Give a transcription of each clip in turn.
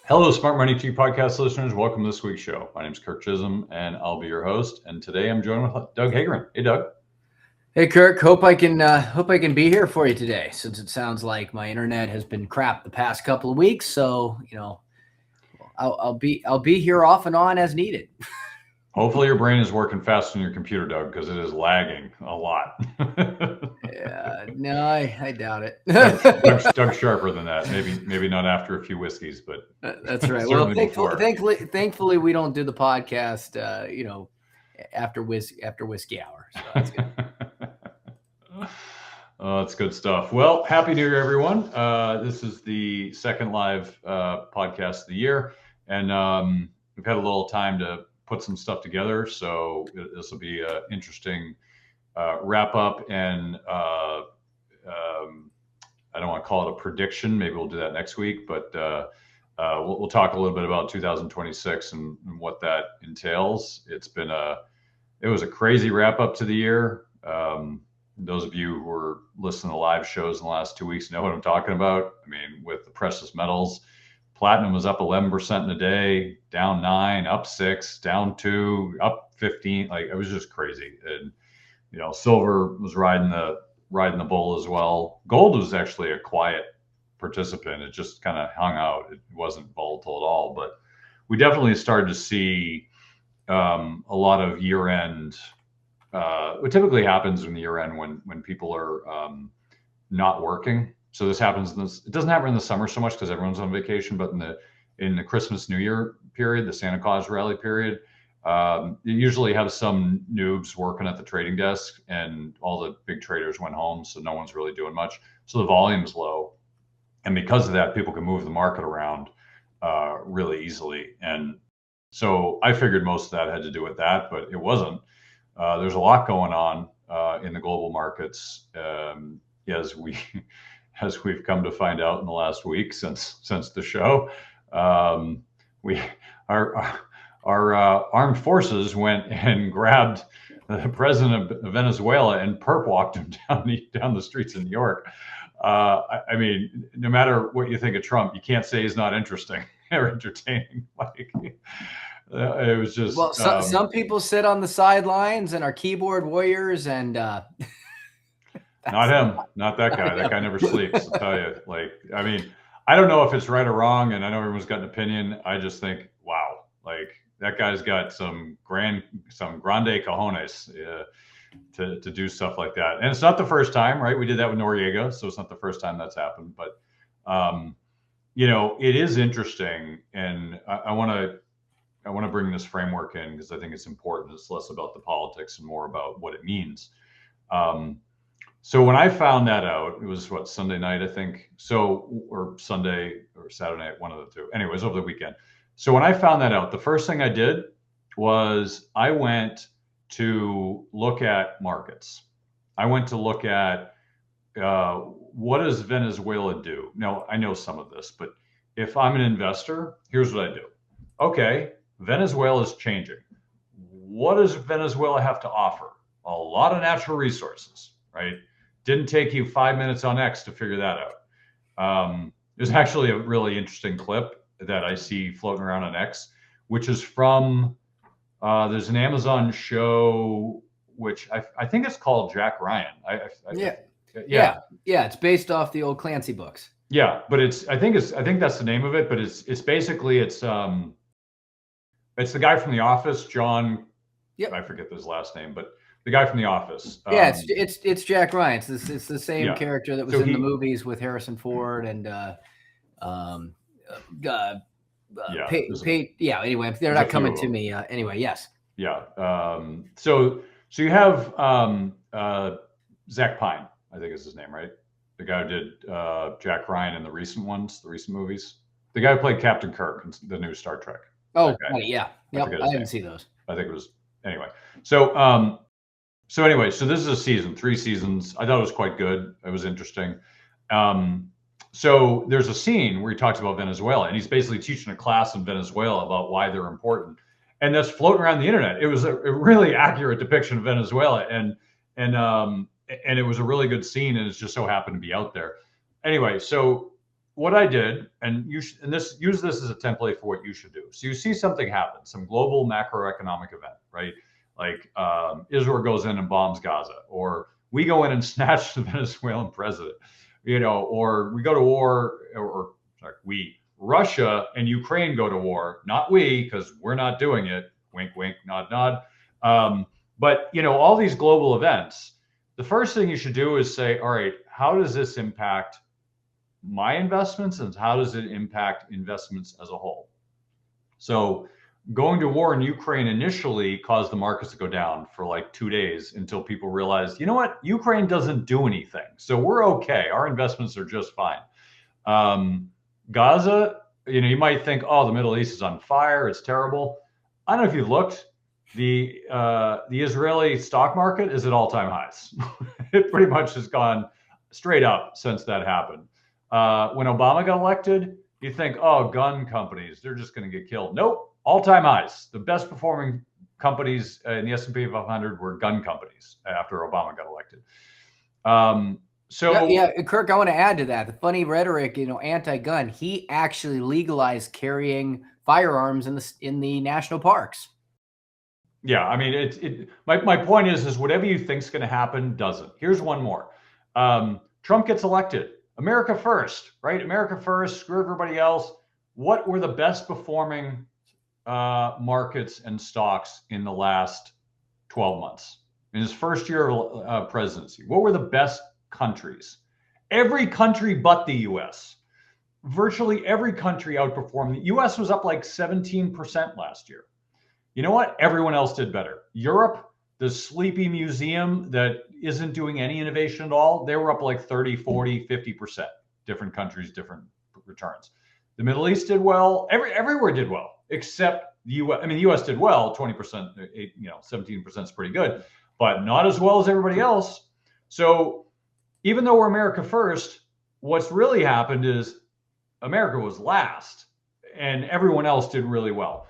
Hello, Smart Money 2 podcast listeners. Welcome to this week's show. My name is Kirk Chisholm, and I'll be your host. And today I'm joined with Doug Hagerin. Hey, Doug. Hey, Kirk. Hope I can be here for you today, since it sounds like my internet has been crap the past couple of weeks. So I'll be here off and on as needed. Hopefully your brain is working fast on your computer, Doug, because it is lagging a lot. Yeah, no, I doubt it. Doug's sharper than that. Maybe not after a few whiskeys, but that's right. Well, thankfully, we don't do the podcast, after whiskey hour. So that's good. Oh, that's good stuff. Well, Happy New Year, everyone. This is the second live podcast of the year, and we've had a little time to put some stuff together. So this will be an interesting wrap up, and I don't want to call it a prediction. Maybe we'll do that next week, but we'll talk a little bit about 2026 and what that entails. It was a crazy wrap up to the year. Those of you who were listening to live shows in the last 2 weeks know what I'm talking about. I mean, with the precious metals, platinum was up 11% in a day, down 9, up 6, down 2, up 15. Like, it was just crazy. And silver was riding the bull as well. Gold was actually a quiet participant. It just kind of hung out. It wasn't volatile at all. But we definitely started to see a lot of year-end. What typically happens in the year-end when people are not working. So this happens. It doesn't happen in the summer so much because everyone's on vacation, but in the Christmas New Year period, the Santa Claus rally period, you usually have some noobs working at the trading desk, and all the big traders went home, so no one's really doing much. So the volume's low, and because of that, people can move the market around really easily. And so I figured most of that had to do with that, but it wasn't. There's a lot going on in the global markets, as we've come to find out in the last week since the show. Our armed forces went and grabbed the president of Venezuela and perp walked him down the streets of New York. I mean, no matter what you think of Trump, you can't say he's not interesting or entertaining. It was just some people sit on the sidelines and are keyboard warriors, and not him, not that guy. That guy never sleeps. I'll tell you. I mean, I don't know if it's right or wrong, and I know everyone's got an opinion. I just think, wow, that guy's got some grande cojones to do stuff like that. And it's not the first time, right? We did that with Noriega, so it's not the first time that's happened. But it is interesting, and I want to bring this framework in because I think it's important. It's less about the politics and more about what it means. So when I found that out, it was Sunday night, I think. Or Sunday or Saturday night, one of the two. Anyways, over the weekend. So when I found that out, the first thing I did was I went to look at markets. I went to look at what does Venezuela do? Now, I know some of this, but if I'm an investor, here's what I do. Okay, Venezuela is changing. What does Venezuela have to offer? A lot of natural resources, right? Didn't take you 5 minutes on X to figure that out. There's actually a really interesting clip that I see floating around on X, which is from, there's an Amazon show, which I think it's called Jack Ryan. Yeah. It's based off the old Clancy books. Yeah, but I think that's the name of it, but it's basically it's the guy from The Office, John. Yep. I forget his last name, but the guy from The Office. It's Jack Ryan. It's the same character that was in the movies with Harrison Ford and anyway, they're not coming to me. Anyway, yes. Yeah. So you have Zach Pine, I think is his name, right? The guy who did Jack Ryan in the recent movies. The guy who played Captain Kirk in the new Star Trek. Oh, yeah. Yep. I didn't see those. I think it was anyway. So this is a season, 3 seasons. I thought it was quite good. It was interesting. So there's a scene where he talks about Venezuela, and he's basically teaching a class in Venezuela about why they're important. And that's floating around the internet. It was a really accurate depiction of Venezuela, and it was a really good scene, and it just so happened to be out there. Anyway, so what I did, and use this as a template for what you should do. So you see something happen, some global macroeconomic event, right? Like Israel goes in and bombs Gaza, or we go in and snatch the Venezuelan president, or we go to war, or sorry, Russia and Ukraine go to war, not we, because we're not doing it. Wink, wink, nod, nod. But all these global events, the first thing you should do is say, all right, how does this impact my investments and how does it impact investments as a whole? So going to war in Ukraine initially caused the markets to go down for like 2 days until people realized, you know what, Ukraine doesn't do anything. So we're okay. Our investments are just fine. Gaza, you might think, oh, the Middle East is on fire. It's terrible. I don't know if you've looked. The Israeli stock market is at all-time highs. It pretty much has gone straight up since that happened. When Obama got elected, you think, oh, gun companies, they're just going to get killed. Nope, all-time highs. The best performing companies in the S&P 500 were gun companies after Obama got elected. Yeah, Kirk, I want to add to that. The funny rhetoric, anti-gun, he actually legalized carrying firearms in the national parks. Yeah, I mean, my point is whatever you think is going to happen doesn't. Here's one more. Trump gets elected. America first, right? America first, screw everybody else. What were the best performing markets and stocks in the last 12 months? In his first year of presidency, what were the best countries? Every country but the US. Virtually every country outperformed. The US was up like 17% last year. You know what? Everyone else did better. Europe, the sleepy museum that isn't doing any innovation at all, they were up like 30, 40, 50%. Different countries, different returns. The Middle East did well. Everywhere did well, except the US. I mean, the US did well, 20%, 17% is pretty good, but not as well as everybody else. So even though we're America first, what's really happened is America was last and everyone else did really well.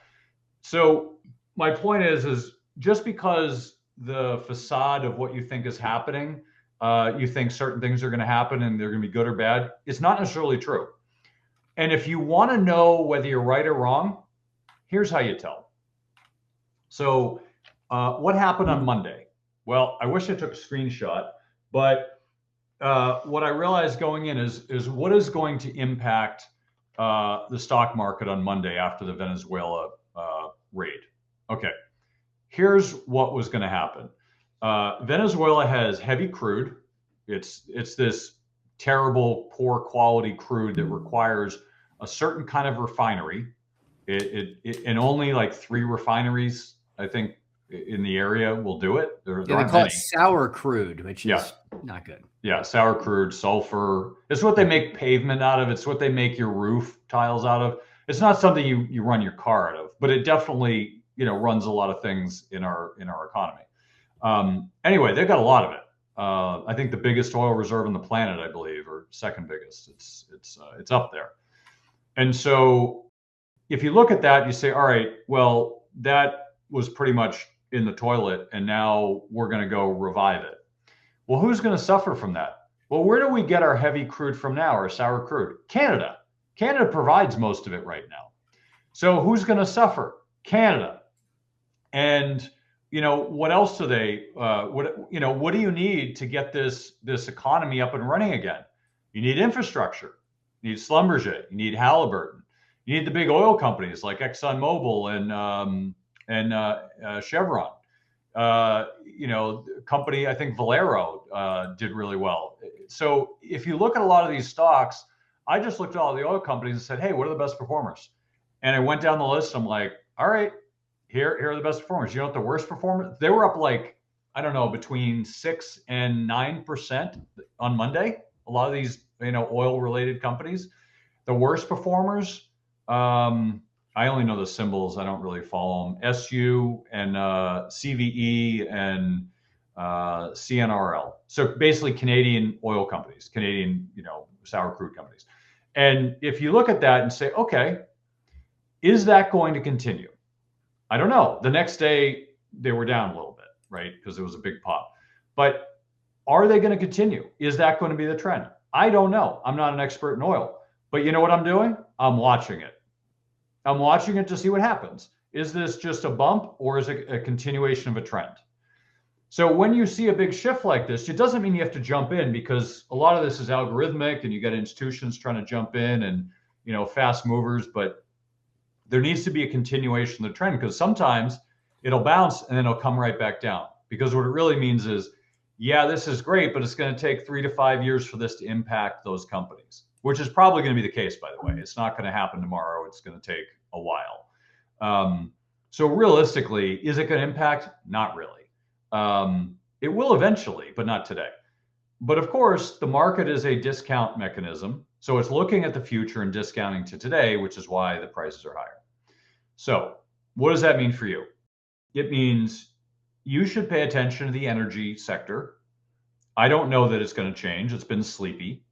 So my point is just because the facade of what you think is happening, you think certain things are going to happen and they're going to be good or bad, it's not necessarily true. And if you want to know whether you're right or wrong, here's how you tell. So what happened on Monday? Well, I wish I took a screenshot, but what I realized going in is what is going to impact the stock market on Monday after the Venezuela raid. Okay, here's what was going to happen. Venezuela has heavy crude. It's this terrible, poor quality crude that requires a certain kind of refinery. And only like 3 refineries, I think, in the area will do it. They call it sour crude, which is not good. Yeah, sour crude, sulfur. It's what they make pavement out of. It's what they make your roof tiles out of. It's not something you run your car out of, but it definitely runs a lot of things in our economy. Anyway, they've got a lot of it. I think the biggest oil reserve on the planet, I believe, or second biggest. It's up there. And so if you look at that, you say, all right, well, that was pretty much in the toilet, and now we're going to go revive it. Well, who's going to suffer from that? Well, where do we get our heavy crude from now, our sour crude? Canada. Canada provides most of it right now. So who's going to suffer? Canada. And what else do they? What do you need to get this economy up and running again? You need infrastructure. You need Schlumberger. You need Halliburton. You need the big oil companies like ExxonMobil and Chevron. Company, I think Valero did really well. So if you look at a lot of these stocks, I just looked at all the oil companies and said, hey, what are the best performers? And I went down the list. I'm like, all right, here are the best performers. You know what the worst performers? They were up like, I don't know, between 6 and 9% on Monday. A lot of these, oil related companies. The worst performers, I only know the symbols. I don't really follow them. SU and CVE and CNRL. So basically Canadian oil companies, Canadian, sour crude companies. And if you look at that and say, okay, is that going to continue? I don't know. The next day they were down a little bit, right? Because it was a big pop. But are they going to continue? Is that going to be the trend? I don't know. I'm not an expert in oil. But you know what I'm doing? I'm watching it. I'm watching it to see what happens. Is this just a bump or is it a continuation of a trend? So when you see a big shift like this, it doesn't mean you have to jump in, because a lot of this is algorithmic and you got institutions trying to jump in and, fast movers, but there needs to be a continuation of the trend, because sometimes it'll bounce and then it'll come right back down. Because what it really means is, yeah, this is great, but it's going to take 3 to 5 years for this to impact those companies, which is probably going to be the case, by the way. It's not going to happen tomorrow. It's going to take a while. So realistically, is it going to impact? Not really. It will eventually, but not today. But of course, the market is a discount mechanism. So it's looking at the future and discounting to today, which is why the prices are higher. So what does that mean for you? It means you should pay attention to the energy sector. I don't know that it's going to change. It's been sleepy,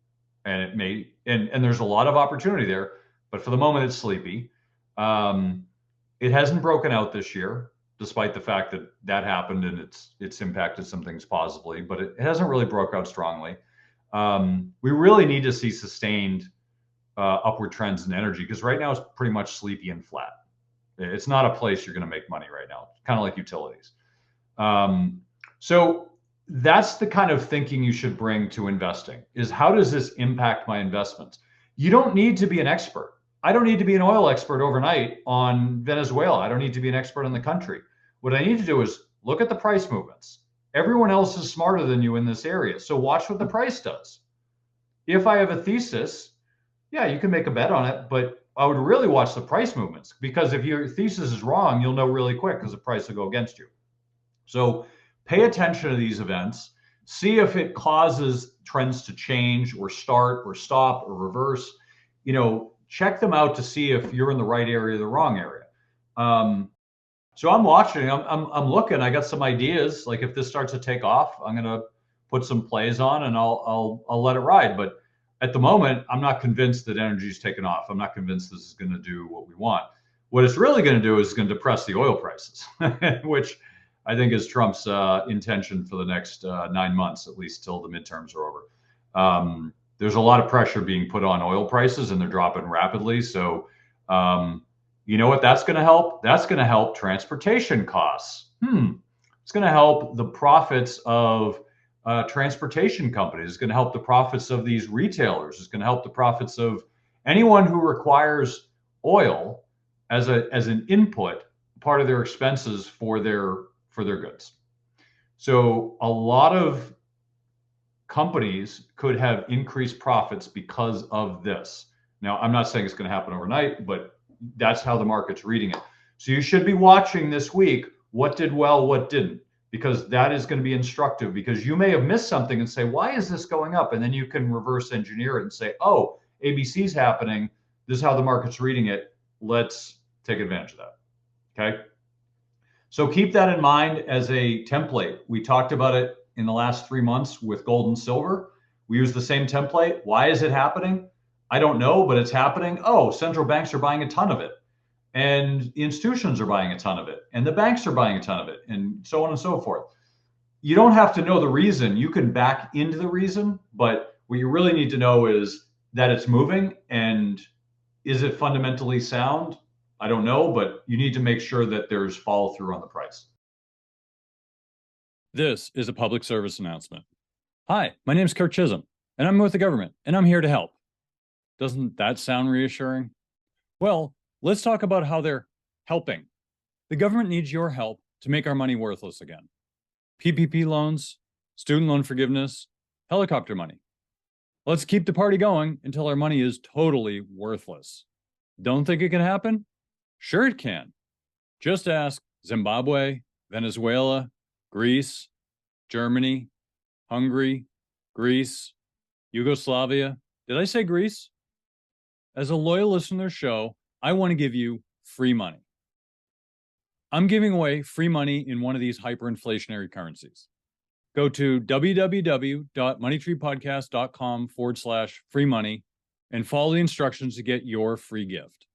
and it may, and there's a lot of opportunity there, but for the moment it's sleepy. It hasn't broken out this year, despite the fact that that happened and it's impacted some things positively, but it hasn't really broke out strongly. We really need to see sustained upward trends in energy, because right now it's pretty much sleepy and flat. It's not a place you're going to make money right now. It's kind of like utilities. So that's the kind of thinking you should bring to investing, is how does this impact my investments? You don't need to be an expert. I don't need to be an oil expert overnight on Venezuela. I don't need to be an expert in the country. What I need to do is look at the price movements. Everyone else is smarter than you in this area. So watch what the price does. If I have a thesis, yeah, you can make a bet on it, but I would really watch the price movements, because if your thesis is wrong, you'll know really quick because the price will go against you. So pay attention to these events, see if it causes trends to change or start or stop or reverse. Check them out to see if you're in the right area or the wrong area. So I'm watching, I'm looking, I got some ideas. Like if this starts to take off, I'm going to put some plays on and I'll let it ride. But at the moment, I'm not convinced that energy's taken off. I'm not convinced this is going to do what we want. What it's really going to do is going to depress the oil prices, which I think is Trump's intention for the next 9 months, at least till the midterms are over. There's a lot of pressure being put on oil prices and they're dropping rapidly. So, you know what that's going to help? That's going to help transportation costs. It's going to help the profits of transportation companies. It's going to help the profits of these retailers. It's going to help the profits of anyone who requires oil as an input, part of their expenses for their goods. So a lot of companies could have increased profits because of this. Now, I'm not saying it's going to happen overnight, but that's how the market's reading it. So you should be watching this week what did well, what didn't, because that is going to be instructive, because you may have missed something and say, why is this going up? And then you can reverse engineer it and say, oh, ABC's happening. This is how the market's reading it. Let's take advantage of that. Okay. So keep that in mind as a template. We talked about it in the last 3 months with gold and silver. We use the same template. Why is it happening? I don't know, but it's happening. Oh, central banks are buying a ton of it, and the institutions are buying a ton of it, and the banks are buying a ton of it, and so on and so forth. You don't have to know the reason. You can back into the reason, but what you really need to know is that it's moving, and is it fundamentally sound? I don't know, but you need to make sure that there's follow through on the price. This is a public service announcement. Hi, my name is Kirk Chisholm, and I'm with the government, and I'm here to help. Doesn't that sound reassuring? Well, let's talk about how they're helping. The government needs your help to make our money worthless again. PPP loans, student loan forgiveness, helicopter money. Let's keep the party going until our money is totally worthless. Don't think it can happen? Sure it can. Just ask Zimbabwe, Venezuela, Greece, Germany, Hungary, Greece, Yugoslavia. Did I say Greece? As a loyal listener to their show, I want to give you free money. I'm giving away free money in one of these hyperinflationary currencies. Go to www.moneytreepodcast.com/free money and follow the instructions to get your free gift.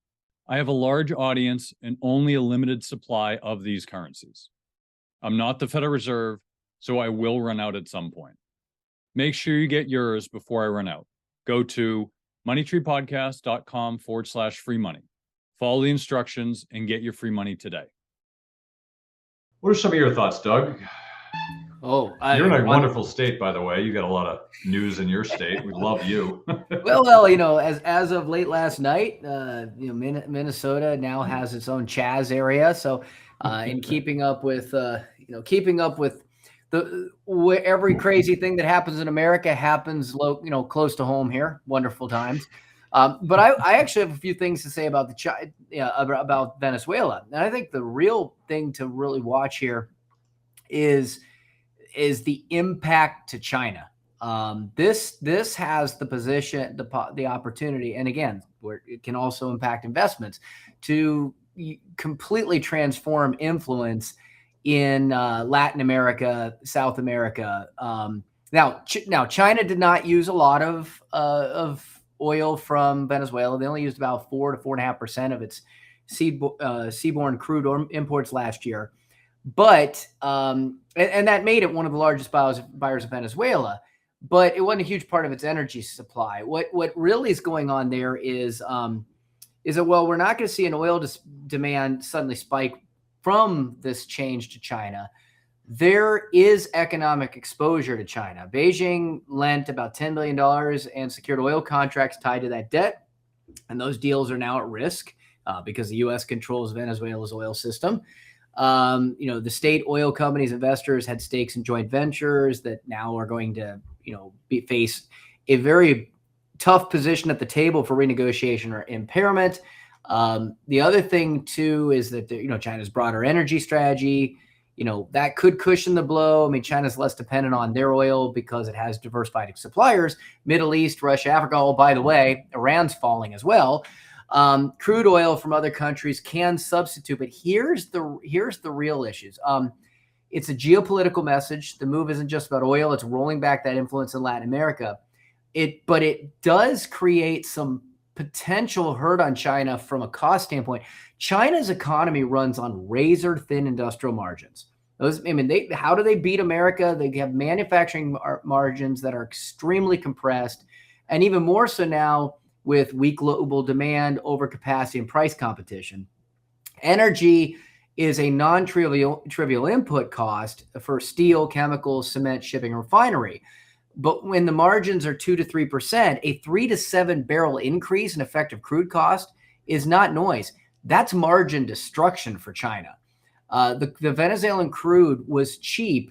I have a large audience and only a limited supply of these currencies. I'm not the Federal Reserve, so I will run out at some point. Make sure you get yours before I run out. Go to moneytreepodcast.com/free money. Follow the instructions and get your free money today. What are some of your thoughts, Doug? Oh, you're in a wonderful state, by the way. You got a lot of news in your state. We love you. well, as of late last night, Minnesota now has its own Chaz area. So, in keeping up with every crazy thing that happens in America happens close to home here. Wonderful times. But I actually have a few things to say about about Venezuela. And I think the real thing to really watch here is the impact to China. This has the position, the opportunity, and again, where it can also impact investments to completely transform influence in Latin America, South America. Now China did not use a lot of oil from Venezuela. They only used about 4 to 4.5% of its seaborne crude imports last year. But and that made it one of the largest buyers of Venezuela. But it wasn't a huge part of its energy supply. What really is going on there is that, well, we're not going to see an oil demand suddenly spike from this change to China. There is economic exposure to China. Beijing lent about $10 billion and secured oil contracts tied to that debt. And those deals are now at risk because the U.S. controls Venezuela's oil system. The state oil companies, investors had stakes in joint ventures that now are going to, face a very tough position at the table for renegotiation or impairment. The other thing too is that China's broader energy strategy, that could cushion the blow. I mean, China's less dependent on their oil because it has diversified suppliers. Middle East, Russia, Africa. Oh, by the way, Iran's falling as well. Crude oil from other countries can substitute, but here's the real issues. It's a geopolitical message. The move isn't just about oil. It's rolling back that influence in Latin America. But it does create some potential hurt on China from a cost standpoint. China's economy runs on razor thin industrial margins. How do they beat America? They have manufacturing margins that are extremely compressed, and even more so now with weak global demand, overcapacity, and price competition. Energy is a non-trivial input cost for steel, chemicals, cement, shipping, refinery. But when the margins are 2 to 3%, a 3 to 7 barrel increase in effective crude cost is not noise. That's margin destruction for China. The Venezuelan crude was cheap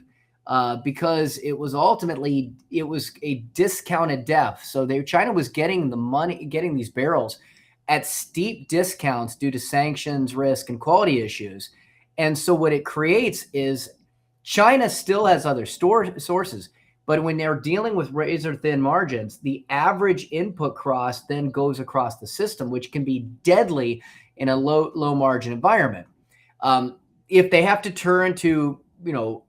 because it was a discounted depth. So China was getting these barrels at steep discounts due to sanctions, risk, and quality issues. And so what it creates is China still has other sources, but when they're dealing with razor thin margins, the average input cost then goes across the system, which can be deadly in a low margin environment. If they have to turn to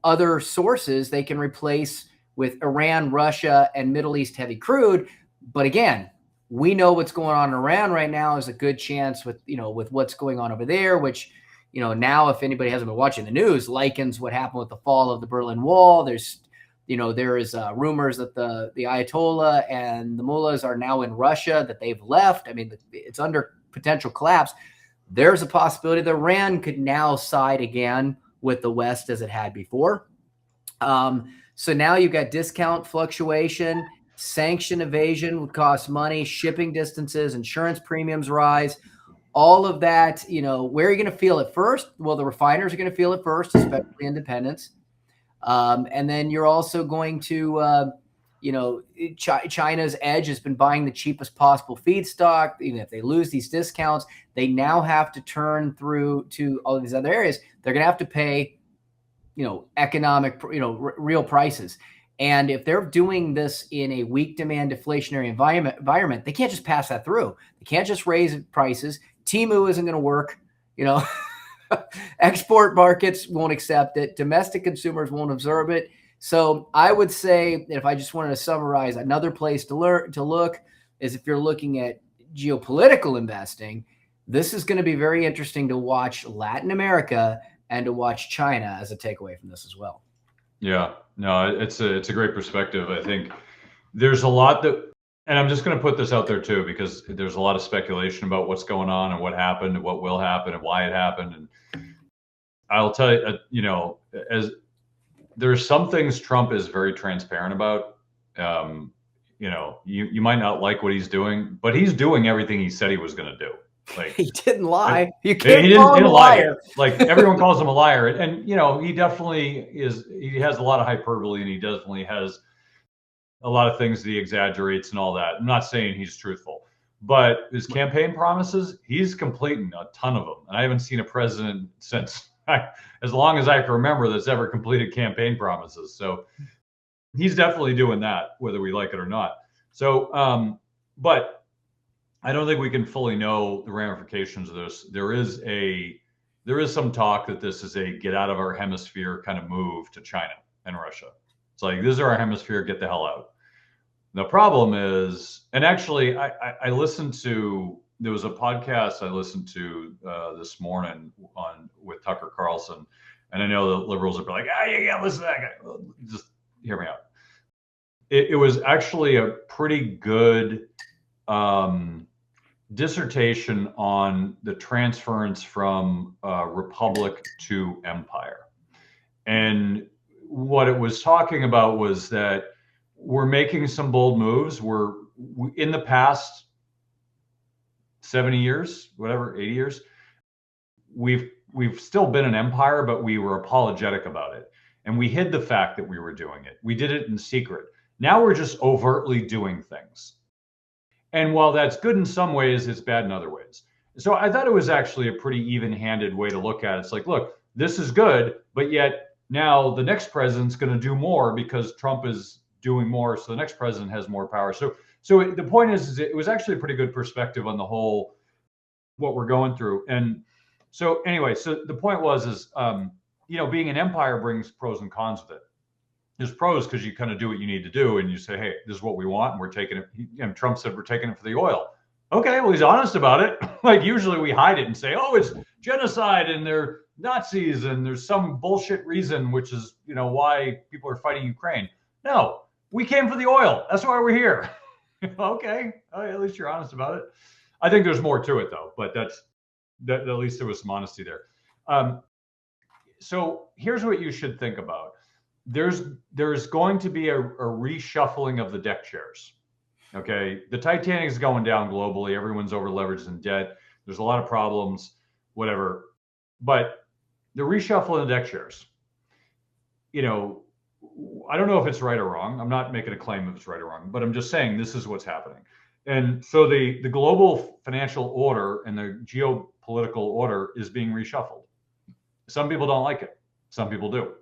other sources, they can replace with Iran, Russia, and Middle East heavy crude. But again, we know what's going on in Iran right now is a good chance with what's going on over there, which, now if anybody hasn't been watching the news, likens what happened with the fall of the Berlin Wall. There is rumors that the Ayatollah and the mullahs are now in Russia, that they've left. I mean, it's under potential collapse. There's a possibility that Iran could now side again with the West as it had before. So now you've got discount fluctuation, sanction evasion would cost money, shipping distances, insurance premiums rise, all of that. Where are you going to feel it first? Well, the refiners are going to feel it first, especially independents. And then you're also going to, China's edge has been buying the cheapest possible feedstock. Even if they lose these discounts, they now have to turn through to all these other areas. They're going to have to pay, economic, real prices. And if they're doing this in a weak demand deflationary environment, they can't just pass that through. They can't just raise prices. Temu isn't going to work, Export markets won't accept it. Domestic consumers won't absorb it. So I would say that if I just wanted to summarize, another place to look is if you're looking at geopolitical investing, this is going to be very interesting to watch Latin America and to watch China as a takeaway from this as well. Yeah, no, it's a great perspective. I think there's a lot that And I'm just going to put this out there too, because there's a lot of speculation about what's going on and what happened and what will happen and why it happened. And I'll tell you, as there's some things Trump is very transparent about. You might not like what he's doing, but he's doing everything he said he was going to do. Like, he didn't lie. You he can't call him a liar. Like everyone calls him a liar, and he definitely is. He has a lot of hyperbole, and he definitely has a lot of things that he exaggerates and all that. I'm not saying he's truthful, but his campaign promises, he's completing a ton of them, and I haven't seen a president since as long as I can remember that's ever completed campaign promises. So he's definitely doing that, whether we like it or not. So, but I don't think we can fully know the ramifications of this. There is some talk that this is a get out of our hemisphere kind of move to China and Russia. It's like, this is our hemisphere, get the hell out. The problem is, and actually I listened to, there was a podcast I listened to this morning with Tucker Carlson, and I know the liberals are like, you can't listen to that guy. Just hear me out. It was actually a pretty good dissertation on the transference from republic to empire. And what it was talking about was that we're making some bold moves. We're in the past 70 years, whatever, 80 years, we've still been an empire, but we were apologetic about it. And we hid the fact that we were doing it. We did it in secret. Now we're just overtly doing things. And while that's good in some ways, it's bad in other ways. So I thought it was actually a pretty even-handed way to look at it. It's like, look, this is good, but yet now the next president's going to do more because Trump is doing more. So the next president has more power. So the point is it was actually a pretty good perspective on the whole, what we're going through. And so anyway, so the point was, being an empire brings pros and cons with it. There's pros because you kind of do what you need to do and you say, hey, this is what we want and we're taking it. And Trump said, we're taking it for the oil. Okay, well, he's honest about it. Like usually we hide it and say, oh, it's genocide and they're Nazis and there's some bullshit reason, which is, why people are fighting Ukraine. No, we came for the oil. That's why we're here. Okay, at least you're honest about it. I think there's more to it though, but at least there was some honesty there. So here's what you should think about. There's going to be a reshuffling of the deck chairs. Okay, the Titanic is going down globally. Everyone's over leveraged in debt. There's a lot of problems, whatever. But the reshuffling of the deck chairs, I don't know if it's right or wrong. I'm not making a claim if it's right or wrong, but I'm just saying this is what's happening. And so the global financial order and the geopolitical order is being reshuffled. Some people don't like it. Some people do.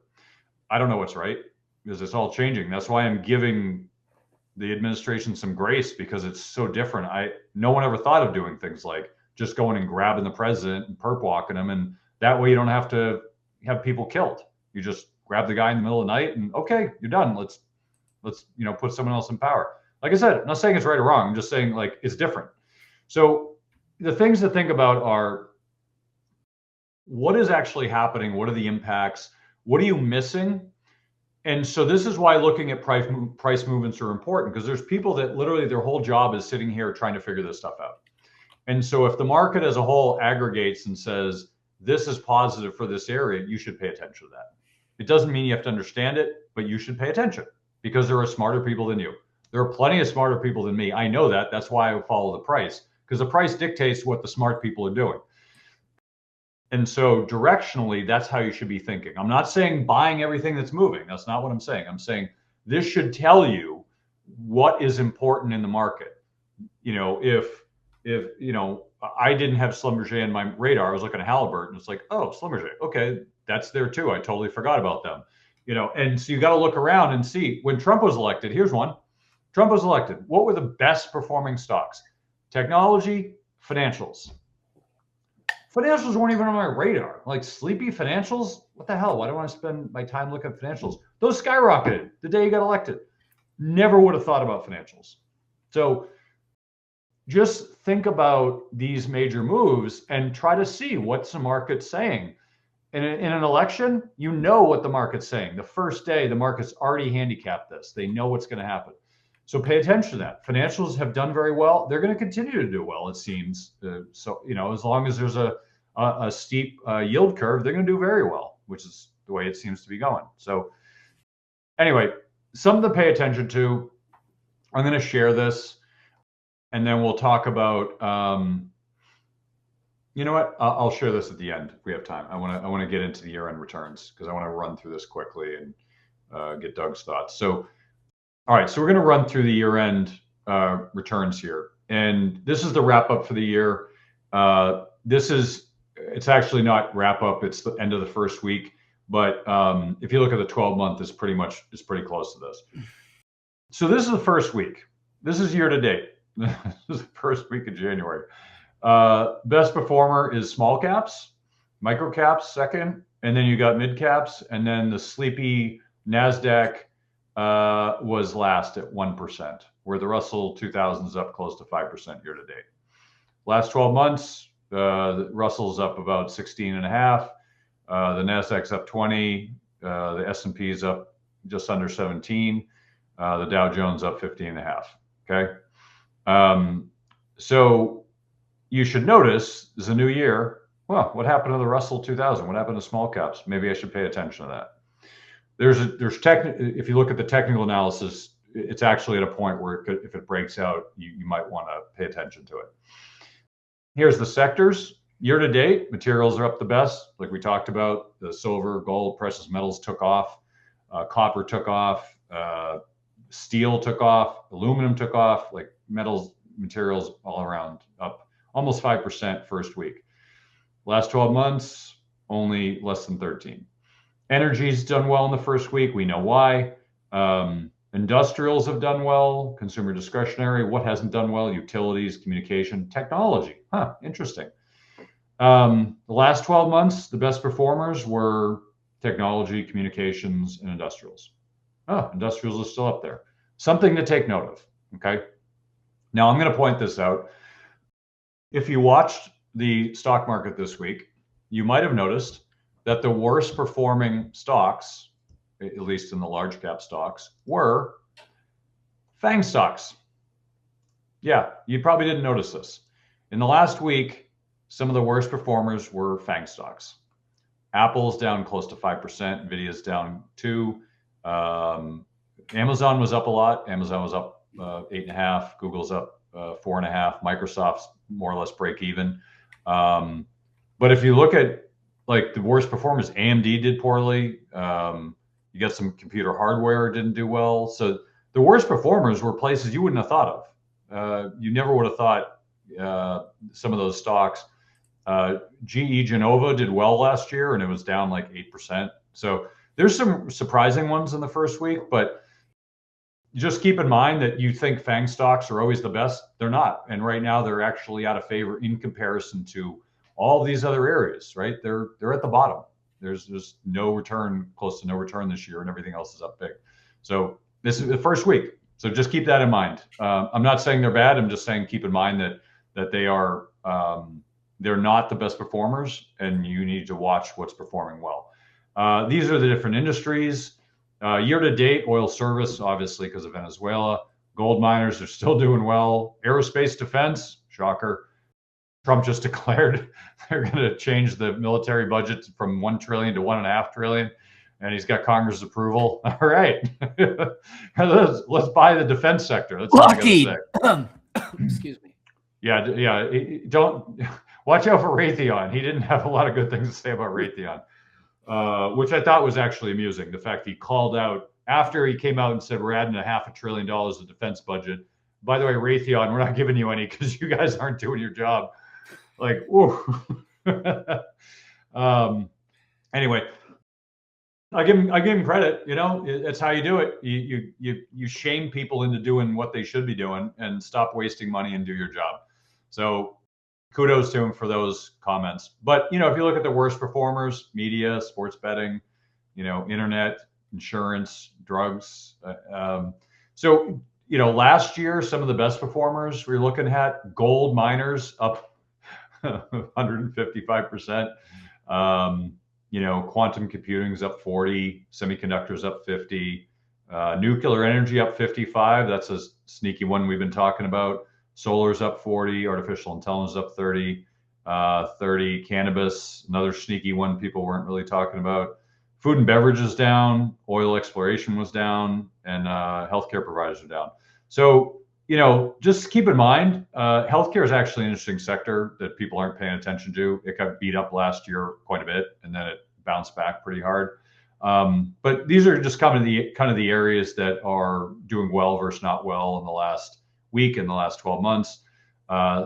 I don't know what's right because it's all changing. That's why I'm giving the administration some grace because it's so different. No one ever thought of doing things like just going and grabbing the president and perp walking him, and that way you don't have to have people killed. You just grab the guy in the middle of the night and okay, you're done. Let's put someone else in power. Like I said, I'm not saying it's right or wrong. I'm just saying like it's different. So the things to think about are what is actually happening? What are the impacts? What are you missing? And so this is why looking at price movements are important, because there's people that literally their whole job is sitting here trying to figure this stuff out. And so if the market as a whole aggregates and says, this is positive for this area, you should pay attention to that. It doesn't mean you have to understand it, but you should pay attention because there are smarter people than you. There are plenty of smarter people than me. I know that. That's why I follow the price, because the price dictates what the smart people are doing. And so directionally, that's how you should be thinking. I'm not saying buying everything that's moving. That's not what I'm saying. I'm saying this should tell you what is important in the market. If I didn't have Schlumberger in my radar, I was looking at Halliburton. It's like, oh, Schlumberger, okay, that's there too. I totally forgot about them. And so you got to look around and see. When Trump was elected, here's one. Trump was elected. What were the best performing stocks? Technology, financials. Financials weren't even on my radar. Like sleepy financials? What the hell? Why do I want to spend my time looking at financials? Those skyrocketed the day he got elected. Never would have thought about financials. So just think about these major moves and try to see what's the market saying. In an election, what the market's saying. The first day, the market's already handicapped this. They know what's going to happen. So pay attention to that. Financials have done very well. They're going to continue to do well, it seems. So, as long as there's a steep yield curve, they're going to do very well, which is the way it seems to be going. So anyway, something to pay attention to. I'm going to share this, and then we'll talk about, you know what? I'll share this at the end if we have time. I want to get into the year-end returns because I want to run through this quickly and get Doug's thoughts. So, all right, so we're going to run through the year-end returns here, and this is the wrap-up for the year. It's actually not wrap-up; it's the end of the first week. But if you look at the 12-month, it's pretty close to this. So this is the first week. This is year to date. This is the first week of January. Best performer is small caps, micro caps second, and then you got mid caps, and then the sleepy NASDAQ was last at 1%, where the Russell 2000 is up close to 5% year to date. Last 12 months, the Russell's up about 16.5. The NASDAQ's up 20. The S&P is up just under 17. The Dow Jones up 15.5. Okay. So you should notice there's a new year. Well, what happened to the Russell 2000? What happened to small caps? Maybe I should pay attention to that. If you look at the technical analysis, it's actually at a point where if it breaks out, you might want to pay attention to it. Here's the sectors. Year to date, materials are up the best, like we talked about. The silver, gold, precious metals took off. Copper took off. Steel took off. Aluminum took off. Like metals, materials all around up almost 5% first week. Last 12 months, only less than 13. Energy's done well in the first week. We know why. Industrials have done well. Consumer discretionary. What hasn't done well? Utilities, communication, technology. Interesting. The last 12 months, the best performers were technology, communications, and industrials. Industrials are still up there. Something to take note of. Okay. Now I'm going to point this out. If you watched the stock market this week, you might have noticed that the worst performing stocks, at least in the large cap stocks, were FANG stocks. Yeah, you probably didn't notice this. In the last week, some of the worst performers were FANG stocks. Apple's down close to 5%. Nvidia's down 2%. Amazon was up a lot. Amazon was up 8.5%. Google's up 4.5%. Microsoft's more or less break even. But if you look at like the worst performers, AMD did poorly. You got some computer hardware didn't do well. So the worst performers were places you wouldn't have thought of. You never would have thought some of those stocks. GE Genova did well last year, and it was down like 8%. So there's some surprising ones in the first week, but just keep in mind that you think FANG stocks are always the best. They're not. And right now they're actually out of favor in comparison to all these other areas, right? They're at the bottom. There's just no return, close to no return this year, and everything else is up big. So this is the first week. So just keep that in mind. I'm not saying they're bad. I'm just saying keep in mind that they are they're not the best performers, and you need to watch what's performing well. These are the different industries. Year to date, oil service, obviously because of Venezuela. Gold miners are still doing well. Aerospace defense, shocker. Trump just declared they're going to change the military budget from 1 trillion to 1.5 trillion, and he's got Congress approval. All right, let's buy the defense sector. That's all I got to say. Excuse me. Yeah. Don't watch out for Raytheon. He didn't have a lot of good things to say about Raytheon, which I thought was actually amusing. The fact he called out after he came out and said we're adding $500 billion of defense budget. By the way, Raytheon, we're not giving you any because you guys aren't doing your job. Like, whoa. Anyway, I give him credit. You know, it's how you do it. You shame people into doing what they should be doing and stop wasting money and do your job. So kudos to him for those comments. But, you know, if you look at the worst performers, media, sports betting, you know, internet, insurance, drugs. So, you know, last year, some of the best performers we're looking at, gold miners up 155%. You know, quantum computing is up 40, semiconductors up 50, Nuclear energy up 55. That's a sneaky one we've been talking about. Solar's up 40. Artificial intelligence up 30. 30. Cannabis, another sneaky one people weren't really talking about. Food and beverages down. Oil exploration was down, and healthcare providers are down. So, just keep in mind, healthcare is actually an interesting sector that people aren't paying attention to. It got beat up last year quite a bit, and then it bounced back pretty hard. But these are just kind of the areas that are doing well versus not well in the last week, in the last 12 months.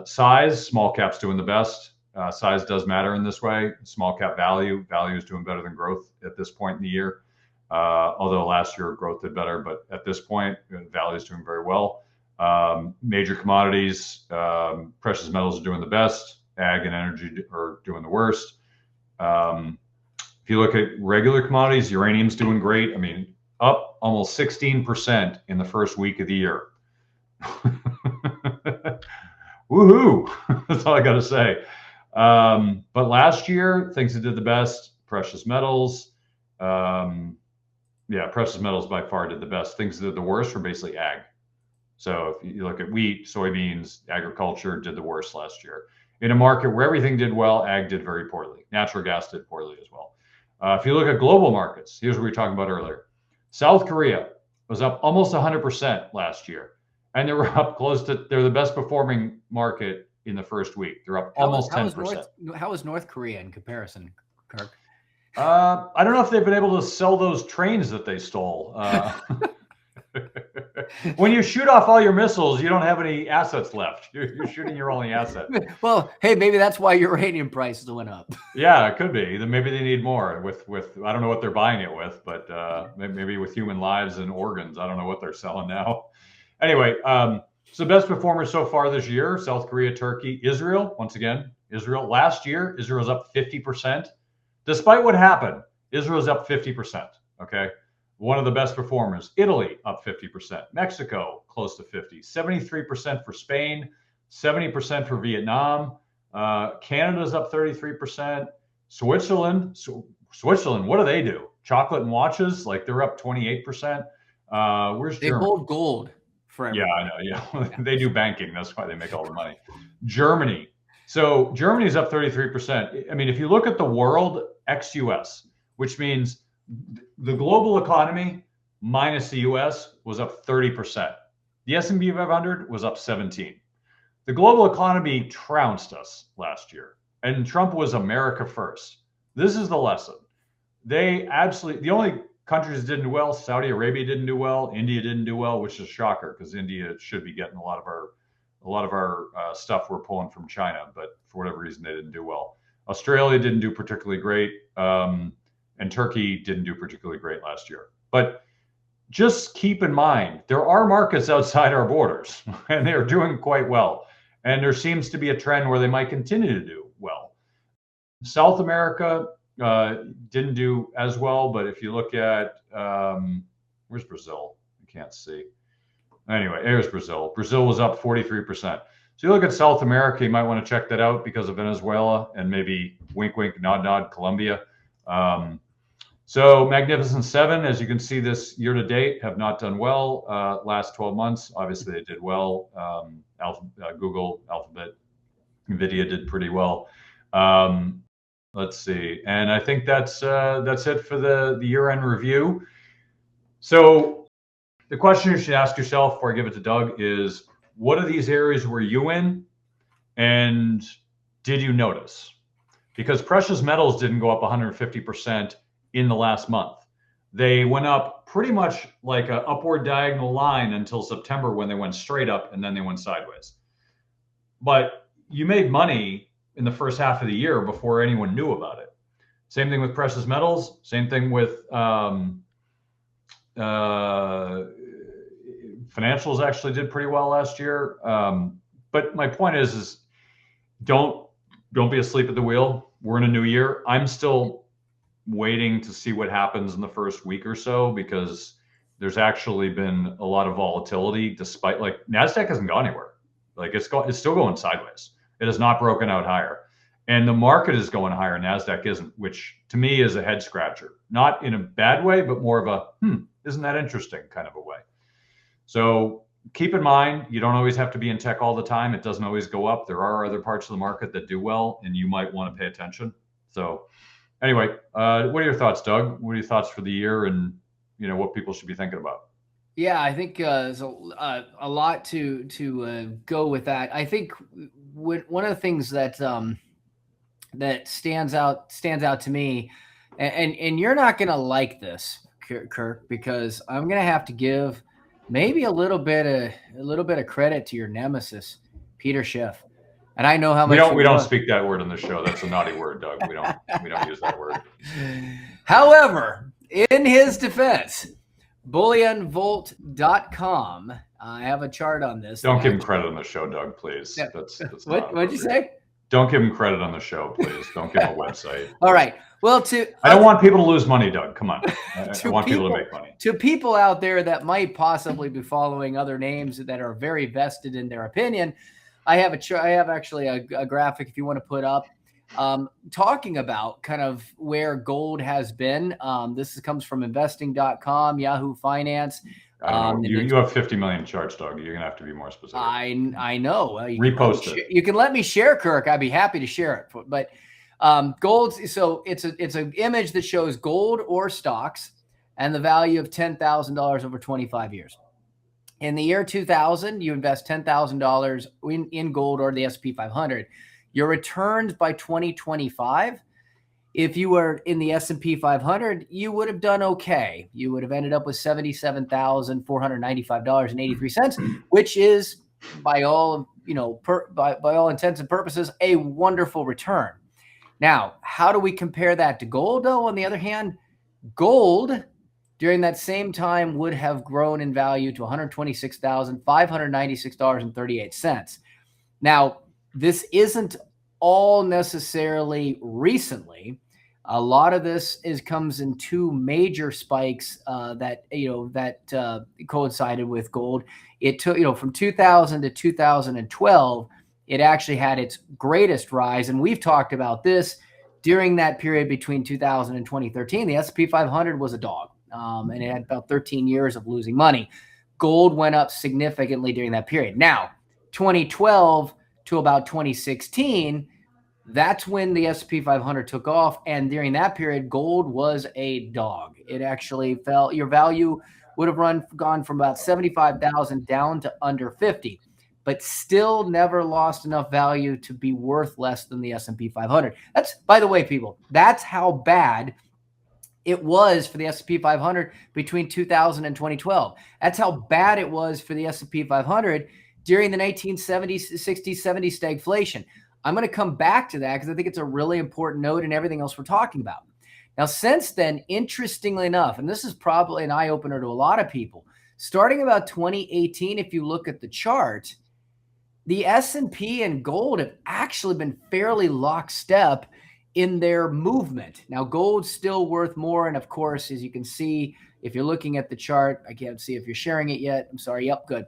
Size, small cap's doing the best. Size does matter in this way. Small cap value is doing better than growth at this point in the year. Although last year growth did better, but at this point, value is doing very well. Major commodities, precious metals are doing the best. Ag and energy are doing the worst. If you look at regular commodities, uranium's doing great. I mean, up almost 16% in the first week of the year. Woohoo! That's all I got to say. But last year, things that did the best, precious metals. Precious metals by far did the best. Things that did the worst were basically ag. So if you look at wheat, soybeans, agriculture did the worst last year. In a market where everything did well, ag did very poorly. Natural gas did poorly as well. If you look at global markets, here's what we were talking about earlier. South Korea was up almost 100% last year. And they were up they're the best performing market in the first week. They're up almost 10%. How is North Korea in comparison, Kirk? I don't know if they've been able to sell those trains that they stole. When you shoot off all your missiles, you don't have any assets left. You're shooting your only asset. Well, hey, maybe that's why uranium prices went up. Yeah, it could be. Maybe they need more with I don't know what they're buying it with, but maybe with human lives and organs. I don't know what they're selling now. Anyway, so best performers so far this year: South Korea, Turkey, Israel. Once again, Israel. Last year, Israel's up 50%. Despite what happened, Israel's up 50%. Okay. One of the best performers, Italy up 50%, Mexico close to 50, 73% for Spain, 70% for Vietnam, Canada's up 33%, Switzerland, what do they do? Chocolate and watches, like they're up 28%. Where's Germany? They hold gold for everyone. Yeah, I know. Yeah, they do banking. That's why they make all the money. Germany. So Germany's up 33%. I mean, if you look at the world ex-US, which means the global economy minus the US was up 30%. The S&P 500 was up 17. The global economy trounced us last year, and Trump was America first. This is the lesson. The only countries that didn't do well, Saudi Arabia didn't do well, India didn't do well, which is a shocker because India should be getting a lot of our stuff we're pulling from China, but for whatever reason they didn't do well. Australia didn't do particularly great. And Turkey didn't do particularly great last year. But just keep in mind, there are markets outside our borders, and they're doing quite well. And there seems to be a trend where they might continue to do well. South America didn't do as well, but if you look at, where's Brazil? I can't see. Anyway, here's Brazil. Brazil was up 43%. So you look at South America, you might want to check that out because of Venezuela and maybe wink, wink, nod, nod, Colombia. So Magnificent Seven, as you can see this year to date, have not done well. Last 12 months, obviously they did well. Google, Alphabet, NVIDIA did pretty well. Let's see. And I think that's it for the year-end review. So the question you should ask yourself before I give it to Doug is, what are these areas were you in? And did you notice? Because precious metals didn't go up 150% in the last month. They went up pretty much like an upward diagonal line until September when they went straight up and then they went sideways. But you made money in the first half of the year before anyone knew about it. Same thing with precious metals. Same thing with financials actually did pretty well last year. But my point is don't be asleep at the wheel. We're in a new year. I'm still waiting to see what happens in the first week or so because there's actually been a lot of volatility despite like NASDAQ hasn't gone anywhere. Like it's still going sideways. It has not broken out higher. And the market is going higher. NASDAQ isn't, which to me is a head scratcher. Not in a bad way, but more of a, isn't that interesting kind of a way. So keep in mind, you don't always have to be in tech all the time. It doesn't always go up. There are other parts of the market that do well, and you might want to pay attention. So anyway, what are your thoughts, Doug? What are your thoughts for the year, and what people should be thinking about? Yeah, I think there's a lot to go with that. I think one of the things that that stands out to me, and you're not going to like this, Kirk, because I'm going to have to give maybe a little bit of credit to your nemesis, Peter Schiff. And I know how much we don't speak that word on the show. That's a naughty word, Doug. We don't use that word. However, in his defense, bullionvolt.com. I have a chart on this. Don't give him credit on the show, Doug, please. Yeah. That's What'd you say? Don't give him credit on the show, please. Don't give him a website. All right. Well, I don't want people to lose money, Doug. Come on. I want people to make money. To people out there that might possibly be following other names that are very vested in their opinion, I have actually a graphic if you want to put up talking about kind of where gold has been. This comes from investing.com, Yahoo Finance. You have 50 million charts, Doug. You're gonna have to be more specific. I know. Repost it. You can let me share, Kirk. I'd be happy to share it. But gold. So it's an image that shows gold or stocks and the value of $10,000 over 25 years. In the year 2000, you invest $10,000 in gold or the S&P 500. Your returns by 2025. If you were in the S&P 500, you would have done okay. You would have ended up with $77,495.83, which is, by all intents and purposes, a wonderful return. Now, how do we compare that to gold, though? On the other hand, gold during that same time would have grown in value to $126,596.38. Now, this isn't all necessarily recently. A lot of this comes in two major spikes that coincided with gold. It took from 2000 to 2012. It actually had its greatest rise, and we've talked about this during that period between 2000 and 2013. The S&P 500 was a dog, and it had about 13 years of losing money. Gold went up significantly during that period. Now, 2012 to about 2016. That's when the S&P 500 took off. And during that period, gold was a dog. It actually fell. Your value would have gone from about 75,000 down to under 50, but still never lost enough value to be worth less than the S&P 500. That's, by the way, people, that's how bad it was for the S&P 500 between 2000 and 2012. That's how bad it was for the S&P 500 during the 1970s, 60s, 70s stagflation. I'm going to come back to that because I think it's a really important note in everything else we're talking about. Now, since then, interestingly enough, and this is probably an eye-opener to a lot of people, starting about 2018, if you look at the chart, the S&P and gold have actually been fairly lockstep in their movement. Now, gold's still worth more. And of course, as you can see, if you're looking at the chart, I can't see if you're sharing it yet. I'm sorry. Yep, good.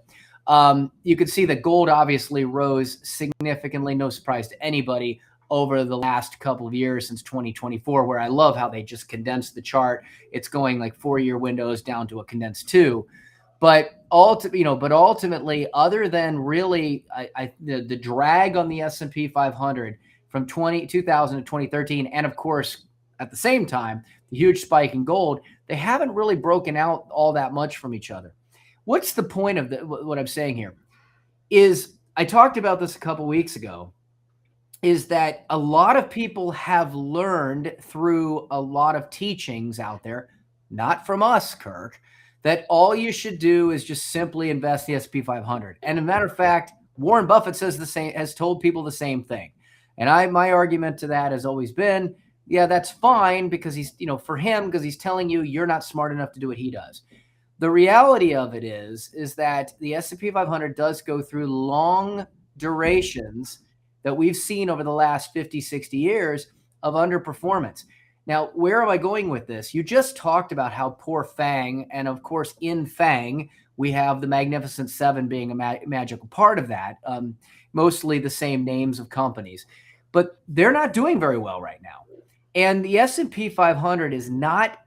You can see that gold obviously rose significantly, no surprise to anybody, over the last couple of years since 2024, where I love how they just condensed the chart. It's going like 4-year windows down to a condensed 2. But ultimately, other than really the drag on the S&P 500 from 2000 to 2013, and of course, at the same time, the huge spike in gold, they haven't really broken out all that much from each other. What's the point of what I'm saying here? Is I talked about this a couple weeks ago, is that a lot of people have learned through a lot of teachings out there, not from us, Kirk, that all you should do is just simply invest the S&P 500. And as a matter of fact, Warren Buffett says the same, has told people the same thing. And my argument to that has always been, yeah, that's fine because he's telling you you're not smart enough to do what he does. The reality of it is that the S&P 500 does go through long durations that we've seen over the last 50, 60 years of underperformance. Now, where am I going with this? You just talked about how poor FANG, and of course, in FANG, we have the Magnificent Seven being a magical part of that, mostly the same names of companies. But they're not doing very well right now. And the S&P 500 is not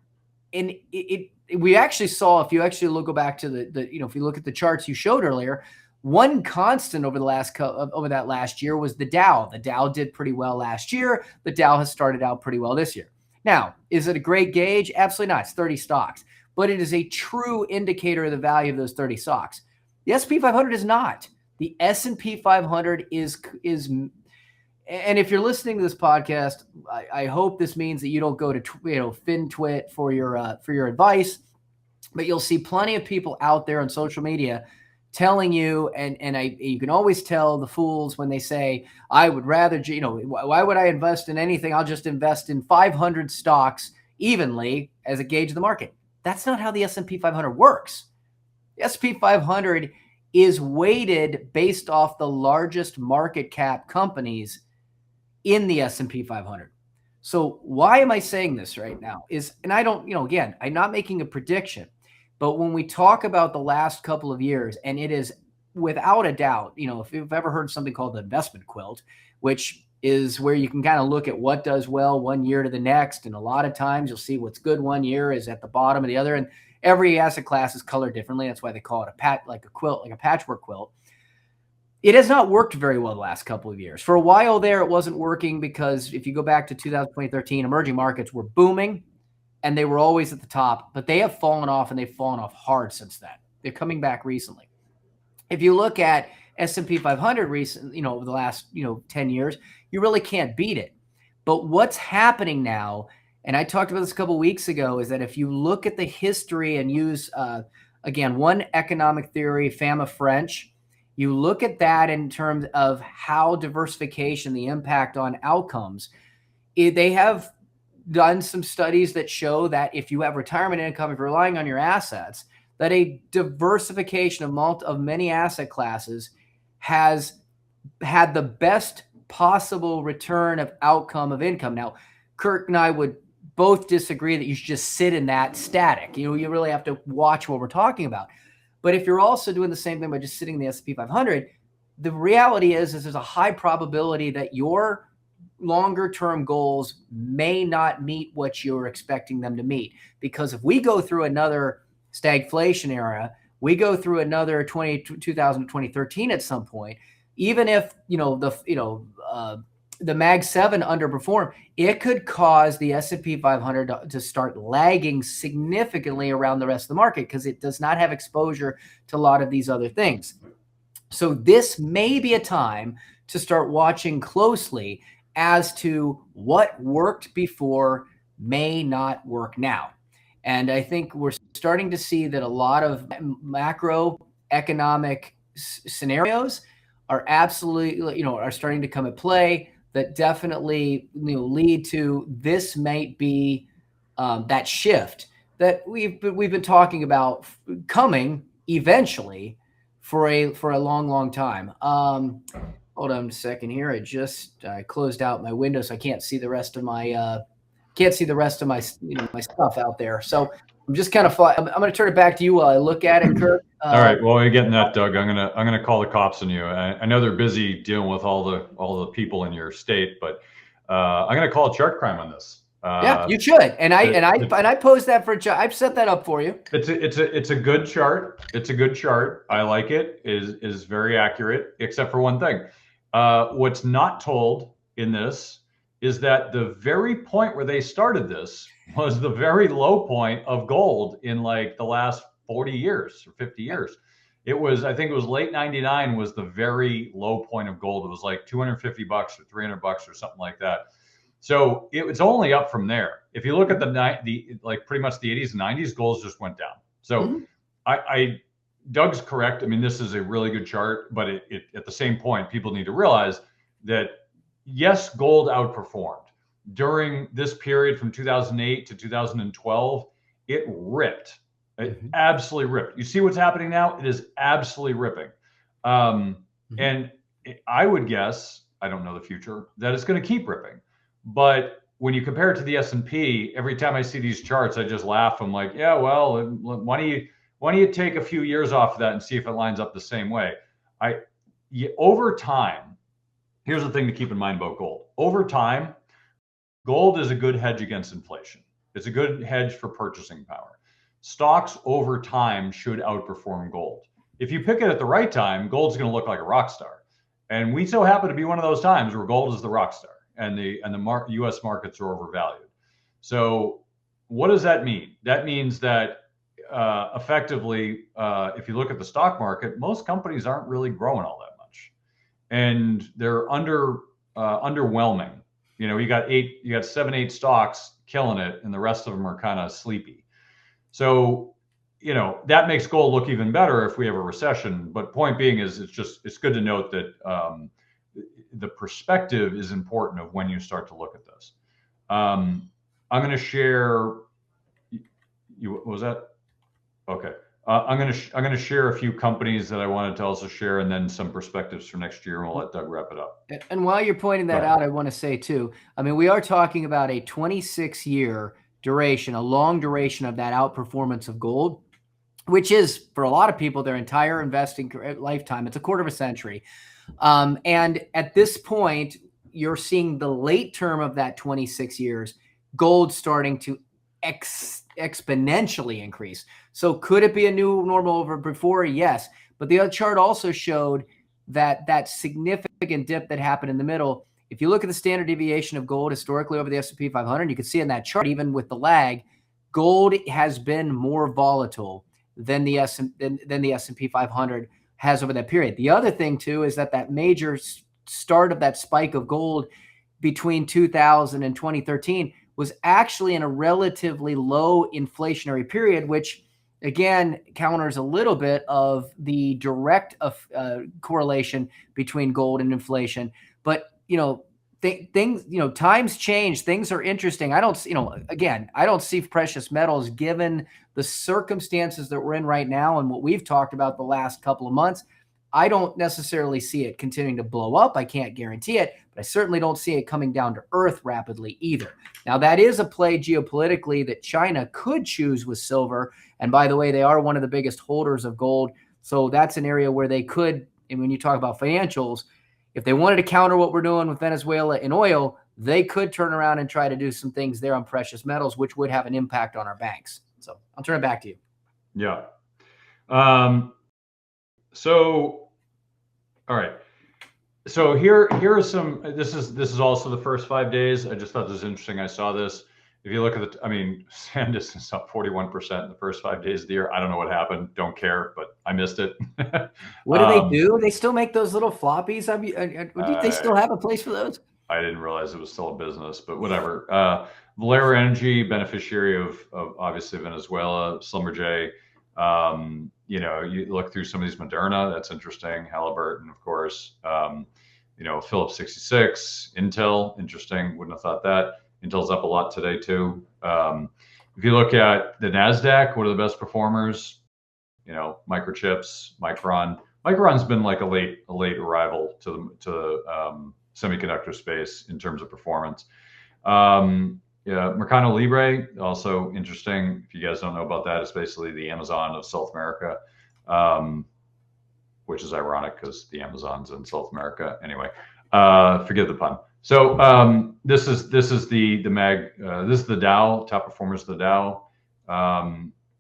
we actually saw, if you actually go back to if you look at the charts you showed earlier, one constant over that last year was the Dow. The Dow did pretty well last year. The Dow has started out pretty well this year. Now, is it a great gauge? Absolutely not. It's 30 stocks, but it is a true indicator of the value of those 30 stocks. The S&P 500 is not. The S&P 500 is, and if you're listening to this podcast, I hope this means that you don't go to FinTwit for your advice, but you'll see plenty of people out there on social media telling you, you can always tell the fools when they say, I would rather, why would I invest in anything? I'll just invest in 500 stocks evenly as a gauge of the market. That's not how the S&P 500 works. The S&P 500 is weighted based off the largest market cap companies in the S&P 500. So why am I saying this right now and I don't, again, I'm not making a prediction, but when we talk about the last couple of years, and it is without a doubt, if you've ever heard something called the investment quilt, which is where you can kind of look at what does well one year to the next. And a lot of times you'll see what's good one year is at the bottom of the other. And every asset class is colored differently. That's why they call it like a quilt, like a patchwork quilt. It has not worked very well the last couple of years. For a while there, it wasn't working because if you go back to 2013, emerging markets were booming and they were always at the top, but they have fallen off, and they've fallen off hard since then. They're coming back recently. If you look at S&P 500 recently, over the last, 10 years, you really can't beat it. But what's happening now, and I talked about this a couple of weeks ago, is that if you look at the history and use, again, one economic theory, Fama French, you look at that in terms of how diversification, the impact on outcomes, they have done some studies that show that if you have retirement income, if you're relying on your assets, that a diversification of many asset classes has had the best possible return of outcome of income. Now, Kirk and I would both disagree that you should just sit in that static. You really have to watch what we're talking about. But if you're also doing the same thing by just sitting in the S&P 500, the reality is there's a high probability that your longer term goals may not meet what you're expecting them to meet. Because if we go through another stagflation era, we go through another 2013 at some point, even if the Mag 7 underperform, it could cause the S&P 500 to start lagging significantly around the rest of the market because it does not have exposure to a lot of these other things. So this may be a time to start watching closely as to what worked before may not work now. And I think we're starting to see that a lot of macroeconomic scenarios are absolutely, are starting to come at play that definitely lead to this might be that shift that we've been talking about coming eventually for a long time. Hold on a second here. I closed out my window, so I can't see the rest of my my stuff out there. So I'm just kind of I'm going to turn it back to you while I look at it, Kirk. All right. While you're getting that, Doug, I'm gonna call the cops on you. I know they're busy dealing with all the people in your state, but I'm gonna call chart crime on this. Yeah, you should. And I posed that for I've set that up for you. It's a good chart. It's a good chart. I like it. Is very accurate, except for one thing. What's not told in this is that the very point where they started this was the very low point of gold in like the last 40 years or 50 years. I think it was late 99 was the very low point of gold. It was like $250 or $300 or something like that. So it's only up from there. If you look at the like pretty much the 80s and 90s, gold just went down. So Doug's correct. I mean, this is a really good chart, but it at the same point, people need to realize that yes, gold outperformed during this period from 2008 to 2012. It ripped. It absolutely ripped. You see what's happening now? It is absolutely ripping. And I would guess, I don't know the future, that it's going to keep ripping. But when you compare it to the S&P, every time I see these charts, I just laugh. I'm like, yeah, well, why don't you take a few years off of that and see if it lines up the same way? Over time, here's the thing to keep in mind about gold. Over time, gold is a good hedge against inflation. It's a good hedge for purchasing power. stocks over time should outperform gold. If you pick it at the right time, gold's going to look like a rock star. And we so happen to be one of those times where gold is the rock star and the US markets are overvalued. So what does that mean? That means that effectively, if you look at the stock market, most companies aren't really growing all that much, and they're underwhelming. You got 7, 8 stocks killing it, and the rest of them are kind of sleepy. So, that makes gold look even better if we have a recession. But point being is, it's good to note that the perspective is important of when you start to look at this. I'm going to share. What was that? Okay. I'm going to share a few companies that I wanted to also share, and then some perspectives for next year, and we'll let Doug wrap it up. And while you're pointing that out, I want to say too, I mean, we are talking about a 26-year duration, a long duration of that outperformance of gold, which is for a lot of people their entire investing lifetime. It's a quarter of a century. And at this point, you're seeing the late term of that 26 years, gold starting to exponentially increase. So could it be a new normal over before? Yes. But the other chart also showed that significant dip that happened in the middle. If you look at the standard deviation of gold historically over the S&P 500, you can see in that chart, even with the lag, gold has been more volatile than the S&P 500 has over that period. The other thing too is that major start of that spike of gold between 2000 and 2013 was actually in a relatively low inflationary period, which again counters a little bit of the direct correlation between gold and inflation. But things, times change, things are interesting. I don't see precious metals, given the circumstances that we're in right now and what we've talked about the last couple of months. I don't necessarily see it continuing to blow up. I can't guarantee it, but I certainly don't see it coming down to earth rapidly either. Now, that is a play geopolitically that China could choose with silver. And by the way, they are one of the biggest holders of gold. So that's an area where they could, and when you talk about financials, if they wanted to counter what we're doing with Venezuela and oil, they could turn around and try to do some things there on precious metals, which would have an impact on our banks. So I'll turn it back to you. Yeah. All right. So here are some. This is also the first 5 days. I just thought this was interesting. I saw this. If you look at SanDisk is up 41% in the first 5 days of the year. I don't know what happened. Don't care, but I missed it. What do they do? They still make those little floppies. Do they still have a place for those? I didn't realize it was still a business, but whatever. Valero Energy, beneficiary of obviously Venezuela, Schlumberger. You look through some of these Moderna, that's interesting. Halliburton, of course. Phillips 66, Intel, interesting. Wouldn't have thought that. Intel's up a lot today too. If you look at the NASDAQ, what are the best performers? Microchips, Micron. Micron's been like a late arrival to the semiconductor space in terms of performance. Mercado Libre, also interesting. If you guys don't know about that, it's basically the Amazon of South America, which is ironic because the Amazon's in South America. Anyway, forgive the pun. So this is the mag. This is the Dow, top performers of the Dow.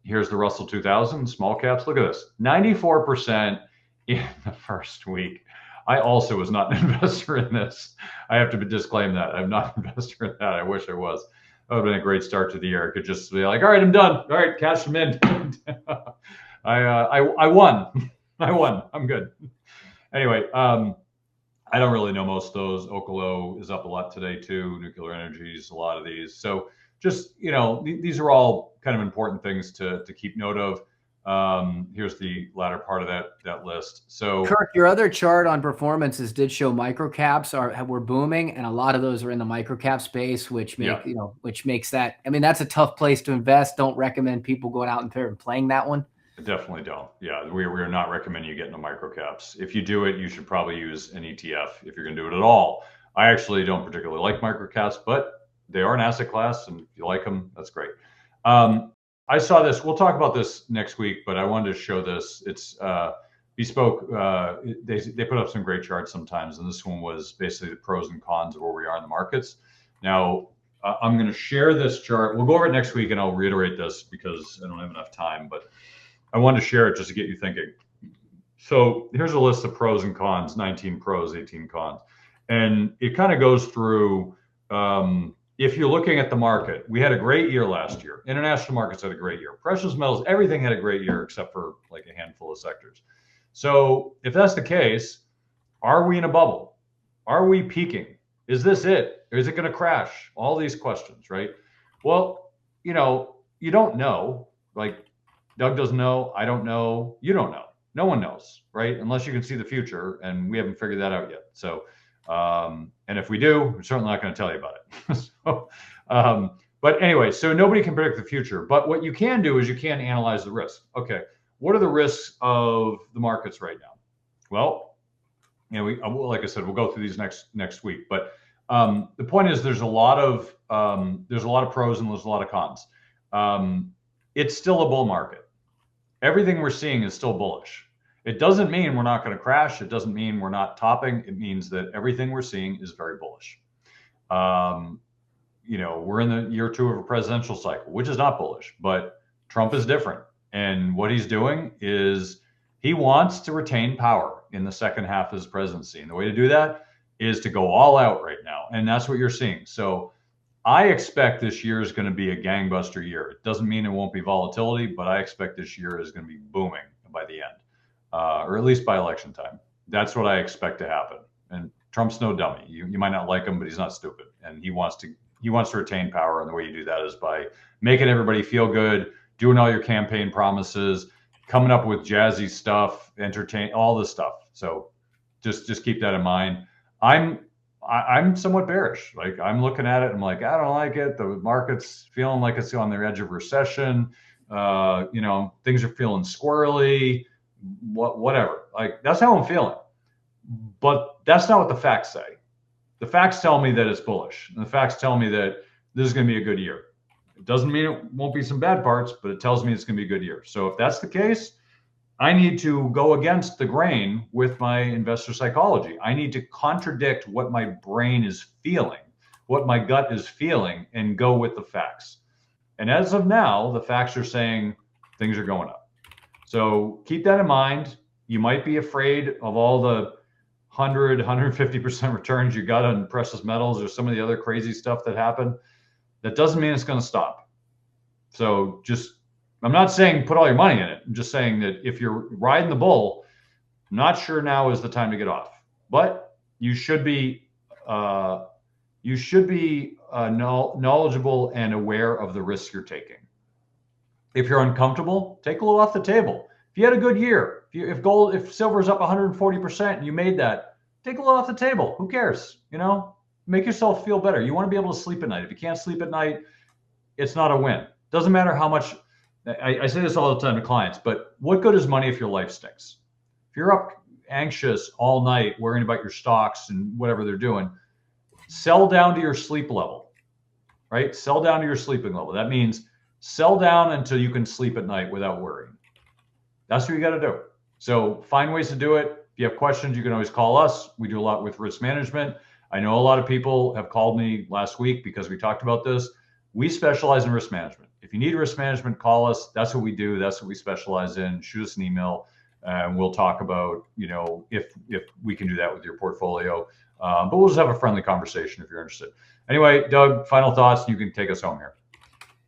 Here's the Russell 2000, small caps. Look at this, 94% in the first week. I also was not an investor in this. I have to disclaim that. I'm not an investor in that. I wish I was. That would have been a great start to the year. I could just be like, all right, I'm done. All right, cash them in. I won. I won. I'm good. Anyway, I don't really know most of those. Oklo is up a lot today too. Nuclear energies, a lot of these. So just, these are all kind of important things to keep note of. Here's the latter part of that list. So Kirk, your other chart on performances did show microcaps were booming, and a lot of those are in the microcap space, which makes that. I mean, that's a tough place to invest. Don't recommend people going out and playing that one. Definitely don't. Yeah, we're not recommending you get into microcaps. If you do it, you should probably use an ETF if you're going to do it at all. I actually don't particularly like microcaps, but they are an asset class, and if you like them, that's great. I saw this. We'll talk about this next week, but I wanted to show this. It's Bespoke. They put up some great charts sometimes, and this one was basically the pros and cons of where we are in the markets. Now, I'm going to share this chart. We'll go over it next week, and I'll reiterate this because I don't have enough time, but I wanted to share it just to get you thinking. So here's a list of pros and cons, 19 pros, 18 cons. And it kind of goes through, if you're looking at the market, we had a great year last year. International markets had a great year. Precious metals, everything had a great year except for like a handful of sectors. So if that's the case, are we in a bubble? Are we peaking? Is this it? Is it going to crash? All these questions, right? Well, you don't know. Like Doug doesn't know. I don't know. You don't know. No one knows, right? Unless you can see the future, and we haven't figured that out yet. So, and if we do, we're certainly not going to tell you about it. But anyway, so nobody can predict the future. But what you can do is you can analyze the risk. Okay, what are the risks of the markets right now? Well, like I said, we'll go through these next week. But the point is, there's a lot of pros and there's a lot of cons. It's still a bull market. Everything we're seeing is still bullish. It doesn't mean we're not going to crash. It doesn't mean we're not topping. It means that everything we're seeing is very bullish. We're in the year 2 of a presidential cycle, which is not bullish, but Trump is different. And what he's doing is he wants to retain power in the second half of his presidency. And the way to do that is to go all out right now. And that's what you're seeing. So I expect this year is going to be a gangbuster year. It doesn't mean it won't be volatility, but I expect this year is going to be booming by the end, or at least by election time. That's what I expect to happen. And Trump's no dummy. You might not like him, but he's not stupid. And he wants to retain power. And the way you do that is by making everybody feel good, doing all your campaign promises, coming up with jazzy stuff, entertain all this stuff. So just keep that in mind. I'm somewhat bearish. Like I'm looking at it, I'm like, I don't like it. The market's feeling like it's on the edge of recession. Things are feeling squirrely, whatever. Like that's how I'm feeling. But that's not what the facts say. The facts tell me that it's bullish. And the facts tell me that this is going to be a good year. It doesn't mean it won't be some bad parts, but it tells me it's going to be a good year. So if that's the case, I need to go against the grain with my investor psychology. I need to contradict what my brain is feeling, what my gut is feeling, and go with the facts. And as of now, the facts are saying things are going up. So keep that in mind. You might be afraid of all the 100, 150% returns you got on precious metals or some of the other crazy stuff that happened. That doesn't mean it's going to stop. So I'm not saying put all your money in it. I'm just saying that if you're riding the bull, I'm not sure now is the time to get off. But you should be knowledgeable and aware of the risks you're taking. If you're uncomfortable, take a little off the table. If you had a good year, if silver's up 140% and you made that, take a little off the table. Who cares? Make yourself feel better. You want to be able to sleep at night. If you can't sleep at night, it's not a win. Doesn't matter how much. I say this all the time to clients, but what good is money if your life stinks? If you're up anxious all night, worrying about your stocks and whatever they're doing, sell down to your sleep level, right? Sell down to your sleeping level. That means sell down until you can sleep at night without worrying. That's what you got to do. So find ways to do it. If you have questions, you can always call us. We do a lot with risk management. I know a lot of people have called me last week because we talked about this. We specialize in risk management. If you need risk management, call us. That's what we do. That's what we specialize in. Shoot us an email, and we'll talk about, if we can do that with your portfolio. But we'll just have a friendly conversation if you're interested. Anyway, Doug, final thoughts. You can take us home here.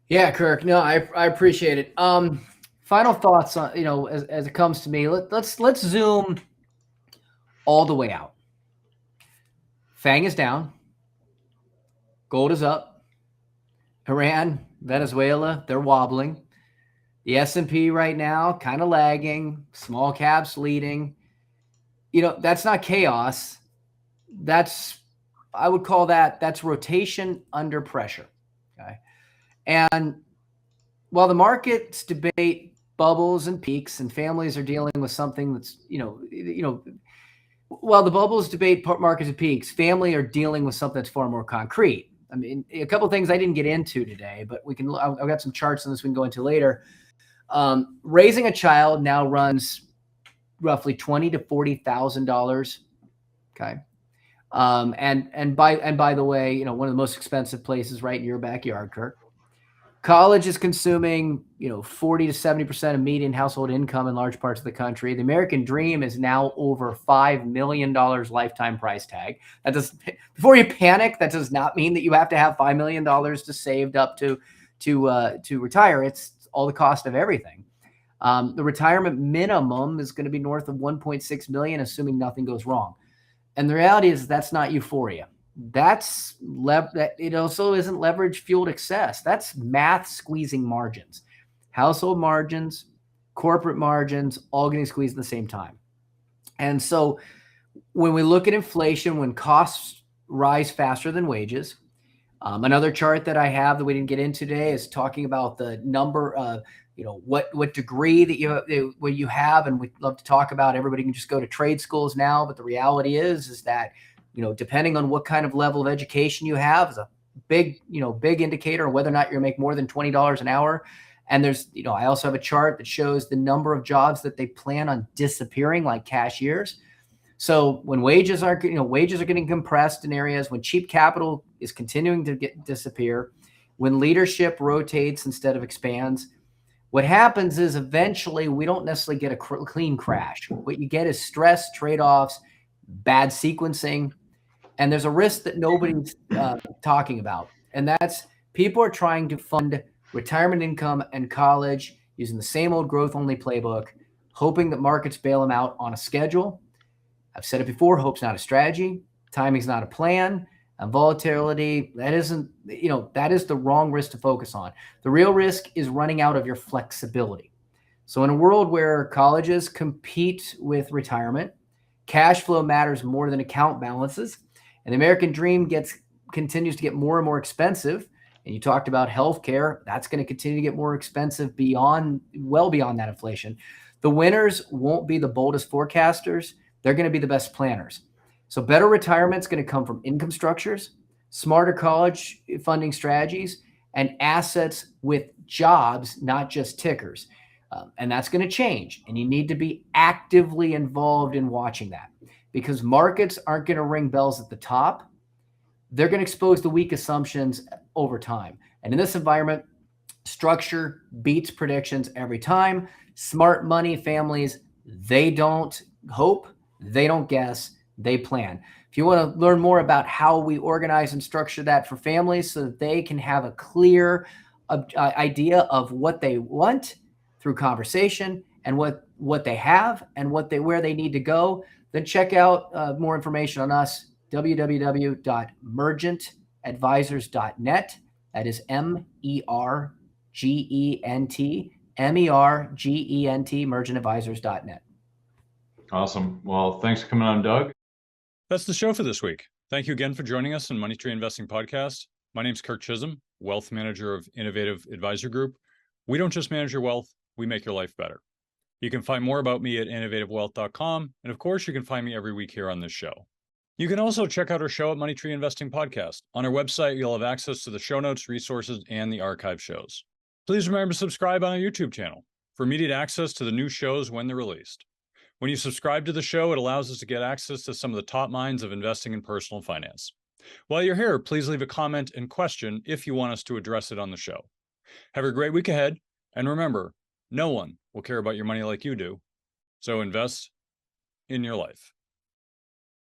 Yeah, Kirk. No, I appreciate it. Final thoughts on, as it comes to me. Let's zoom all the way out. FANG is down. Gold is up. Iran, Venezuela, they're wobbling. The S&P right now kind of lagging. Small caps leading. That's not chaos. I would call that's rotation under pressure. Okay. And while the markets debate bubbles and peaks, and families are dealing with something that's, while the bubbles debate markets and peaks, family are dealing with something that's far more concrete. I mean, a couple of things I didn't get into today, but I've got some charts on this we can go into later. Raising a child now runs roughly $20,000 to $40,000. Okay. And by the way, you know, one of the most expensive places right in your backyard, Kirk. College is consuming, you know, 40 to 70% of median household income in large parts of the country. The American dream is now over $5 million lifetime price tag. That does, before you panic, that does not mean that you have to have $5 million to saved up to retire. It's all the cost of everything. The retirement minimum is going to be north of 1.6 million, assuming nothing goes wrong. And the reality is that's not euphoria. That it also isn't leverage fueled excess. That's math squeezing margins, household margins, corporate margins, all getting squeezed at the same time. And so when we look at inflation, when costs rise faster than wages, another chart that I have that we didn't get into today is talking about the number of, you know, what degree that you have, and we'd love to talk about. Everybody can just go to trade schools now, but the reality is that, you know, depending on what kind of level of education you have is a big indicator of whether or not you're going to make more than $20 an hour. And there's, you know, I also have a chart that shows the number of jobs that they plan on disappearing, like cashiers. So when wages are getting compressed in areas, when cheap capital is continuing to disappear, when leadership rotates instead of expands, what happens is eventually we don't necessarily get a clean crash. What you get is stress, trade-offs, bad sequencing, and there's a risk that nobody's talking about. And that's people are trying to fund retirement income and college using the same old growth-only playbook, hoping that markets bail them out on a schedule. I've said it before, hope's not a strategy, timing's not a plan, and volatility, that is the wrong risk to focus on. The real risk is running out of your flexibility. So in a world where colleges compete with retirement, cash flow matters more than account balances, and the American dream continues to get more and more expensive. And you talked about healthcare, that's going to continue to get more expensive well beyond that inflation. The winners won't be the boldest forecasters, they're going to be the best planners. So better retirement is going to come from income structures, smarter college funding strategies, and assets with jobs, not just tickers. And that's going to change. And you need to be actively involved in watching that, because markets aren't going to ring bells at the top. They're going to expose the weak assumptions over time. And in this environment, structure beats predictions every time. Smart money families, they don't hope, they don't guess, they plan. If you want to learn more about how we organize and structure that for families so that they can have a clear idea of what they want through conversation and what they have and where they need to go, then check out more information on us, www.mergentadvisors.net. That is MERGENT, mergentadvisors.net. Awesome. Well, thanks for coming on, Doug. That's the show for this week. Thank you again for joining us in Money Tree Investing Podcast. My name's Kirk Chisholm, Wealth Manager of Innovative Advisor Group. We don't just manage your wealth, we make your life better. You can find more about me at innovativewealth.com. And of course, you can find me every week here on this show. You can also check out our show at Money Tree Investing Podcast. On our website, you'll have access to the show notes, resources, and the archive shows. Please remember to subscribe on our YouTube channel for immediate access to the new shows when they're released. When you subscribe to the show, it allows us to get access to some of the top minds of investing in personal finance. While you're here, please leave a comment and question if you want us to address it on the show. Have a great week ahead, and remember, no one will care about your money like you do, so invest in your life.